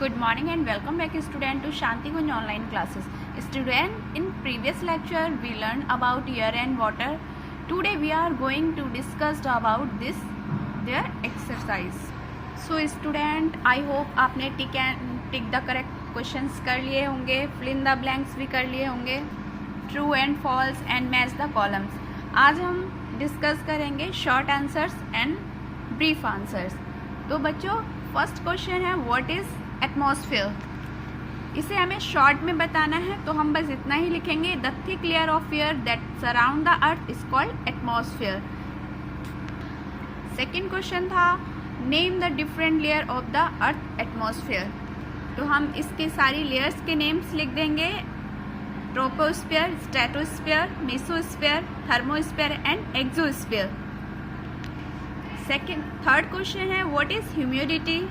Good morning and welcome back student to Shanti Kunj online classes. Student, in previous lecture we learned about air and water. Today we are going to discuss about their exercise. So student, I hope आपने tick the correct questions कर लिए होंगे, fill in the blanks भी कर लिए होंगे, true and false and match the columns. आज हम डिस्कस करेंगे short answers and brief answers. तो बच्चों, फर्स्ट क्वेश्चन है व्हाट इज एटमॉस्फेयर. इसे हमें शॉर्ट में बताना है तो हम बस इतना ही लिखेंगे, the thick layer of air that surround the earth is called atmosphere. Second question था name the different layer of the earth atmosphere. तो हम इसके सारी लेयर्स के नेम्स लिख देंगे, troposphere, stratosphere, mesosphere, thermosphere and exosphere. Third question है what is humidity.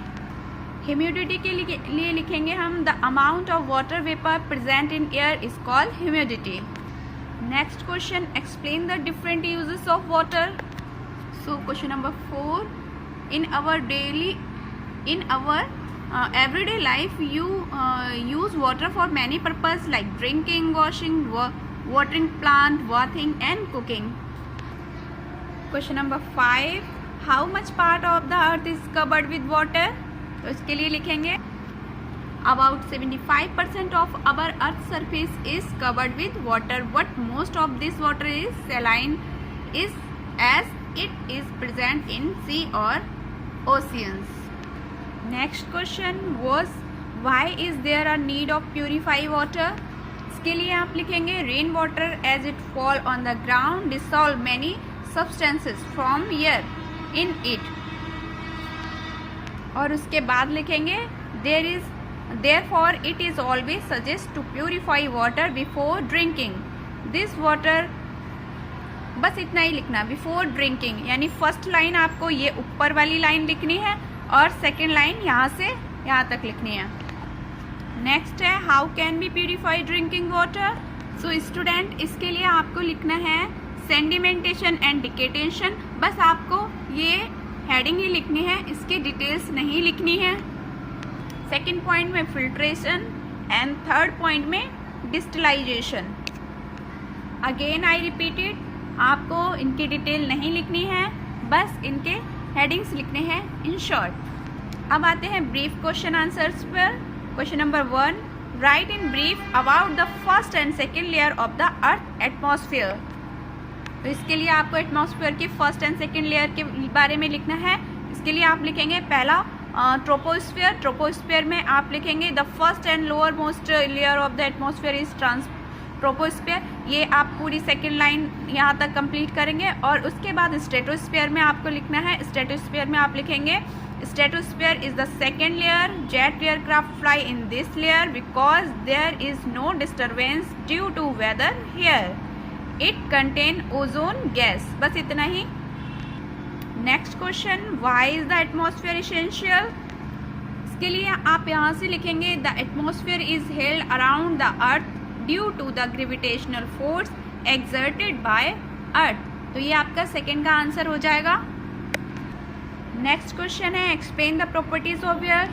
Humidity के लिए लिखेंगे हम the amount of water vapour present in air is called humidity. Next question explain the different uses of water. So question number 4, in our everyday life you use water for many purposes like drinking, washing, watering plant, bathing and cooking. Question number 5, how much part of the earth is covered with water. तो इसके लिए लिखेंगे about 75% of our earth surface is covered with water, but most of this water is saline is as it is present in sea or oceans. Next question was why is there a need of purify water. इसके लिए आप लिखेंगे rain water as it fall on the ground dissolve many substances from air in it. और उसके बाद लिखेंगे therefore it is always suggest to purify water before drinking this water. बस इतना ही लिखना बिफोर ड्रिंकिंग, यानी फर्स्ट लाइन आपको ये ऊपर वाली लाइन लिखनी है और सेकेंड लाइन यहाँ से यहाँ तक लिखनी है. नेक्स्ट है how can be purify drinking water. So student, इसके लिए आपको लिखना है सेडिमेंटेशन एंड डिकेटेशन. बस आपको ये हेडिंग ही लिखनी है, इसकी डिटेल्स नहीं लिखनी है. सेकेंड पॉइंट में फिल्ट्रेशन एंड थर्ड पॉइंट में डिस्टिलाइजेशन. अगेन आई रिपीटेड, आपको इनकी डिटेल नहीं लिखनी है, बस इनके हेडिंग्स लिखने हैं इन शॉर्ट. अब आते हैं ब्रीफ क्वेश्चन आंसर्स पर. Question number 1, right in brief about the first and second layer of the earth atmosphere. तो इसके लिए आपको एटमॉस्फेयर की फर्स्ट एंड सेकेंड लेयर के बारे में लिखना है. इसके लिए आप लिखेंगे पहला ट्रोपोस्फेयर. ट्रोपोस्फेयर में आप लिखेंगे the first and lower most layer of the atmosphere is troposphere. ये आप पूरी सेकेंड लाइन यहाँ तक कंप्लीट करेंगे. और उसके बाद स्ट्रेटोस्फेयर में आपको लिखना है, स्ट्रेटोस्फेयर में आप लिखेंगे stratosphere is the second layer. Jet aircraft fly in this layer because there is no disturbance due to weather here. It contain ozone gas. बस इतना ही. Next question, why is the atmosphere essential. इसके लिए आप यहाँ से लिखेंगे the atmosphere is held around the earth due to the gravitational force exerted by earth. तो ये आपका सेकेंड का आंसर हो जाएगा. नेक्स्ट क्वेश्चन है explain the properties of air.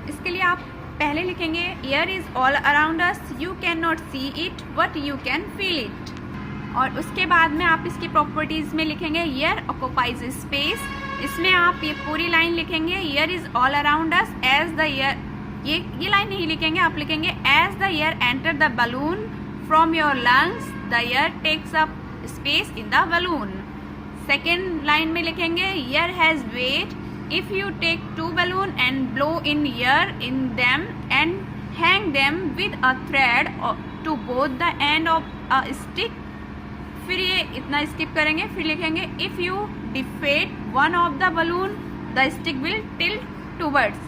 इसके लिए आप पहले लिखेंगे air is all around us, you can not see it but you can feel it. और उसके बाद में आप इसकी प्रॉपर्टीज में लिखेंगे एयर ऑक्युपाइज स्पेस. इसमें आप ये पूरी लाइन लिखेंगे air is all around us as the air. ये लाइन नहीं लिखेंगे, आप लिखेंगे as the air enter the balloon from your lungs the air takes up space in the balloon. Second line में लिखेंगे air has weight. If you take 2 balloon and blow in air in them and hang them with a thread to both the end of a stick. फिर ये इतना skip करेंगे, फिर लिखेंगे if you defeat one of the balloon the stick will tilt towards.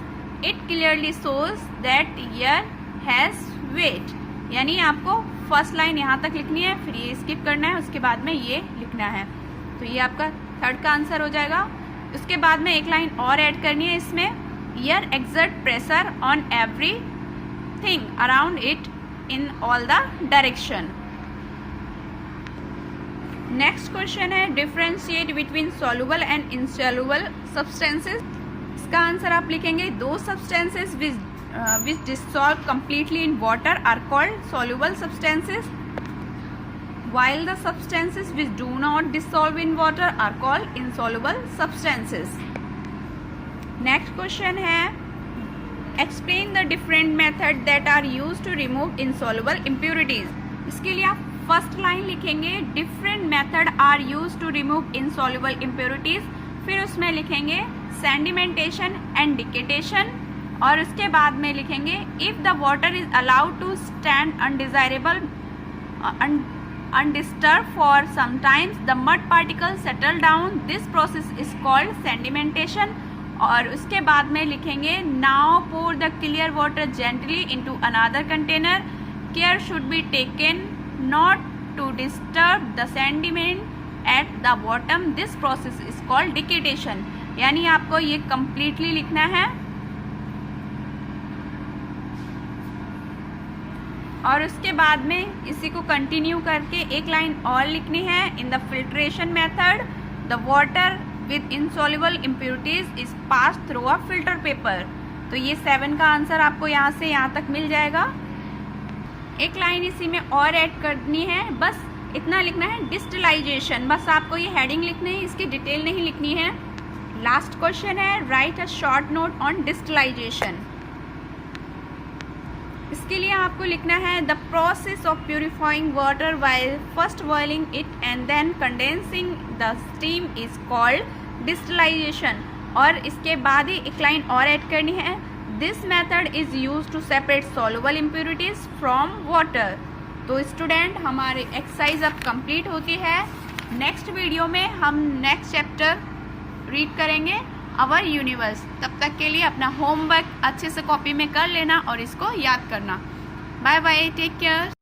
It clearly shows that air has weight. यानी आपको first line यहाँ तक लिखनी है, फिर ये स्किप करना है, उसके बाद में ये लिखना है. तो ये आपका थर्ड का आंसर हो जाएगा. उसके बाद में एक लाइन और ऐड करनी है इसमें, air exert pressure on everything around it in all the direction. Next question है differentiate between soluble and insoluble substances. इसका आंसर आप लिखेंगे दो substances which dissolve completely in water are called soluble substances, while the substances which do not dissolve in water are called insoluble substances. Next question है, explain the different method that are used to remove insoluble impurities. इसके लिए आप first line लिखेंगे different method are use to remove insoluble impurities, फिर उसमें लिखेंगे sedimentation and डिकेटेशन, और उसके बाद में लिखेंगे if the water is allowed to stand undesirable undisturbed for some times the mud particles settle down, this process is called sedimentation. और उसके बाद में लिखेंगे now pour the clear water gently into another container, care should be taken not to disturb the sediment at the bottom, this process is called decantation. यानी आपको ये completely लिखना है और उसके बाद में इसी को कंटिन्यू करके एक लाइन और लिखनी है, in the filtration method the water with insoluble impurities is pass through a filter paper. तो ये 7 का आंसर आपको यहाँ से यहाँ तक मिल जाएगा। एक लाइन इसी में और ऐड करनी है, बस इतना लिखना है डिस्टिलाइजेशन, बस आपको ये हेडिंग लिखनी है, इसकी डिटेल नहीं लिखनी है। लास्ट क्वेश्चन है, write a short note on distillation. इसके लिए आपको लिखना है the process of purifying water while first boiling it and then condensing the steam is called distillation. और इसके बाद ही एक लाइन और ऐड करनी है, this method is use to separate soluble impurities from water. तो स्टूडेंट, हमारी एक्सरसाइज अब कंप्लीट होती है। नेक्स्ट वीडियो में हम नेक्स्ट चैप्टर रीड करेंगे, आवर यूनिवर्स। तब तक के लिए अपना होमवर्क अच्छे से कॉपी में कर लेना और इसको याद करना। Bye bye, take care.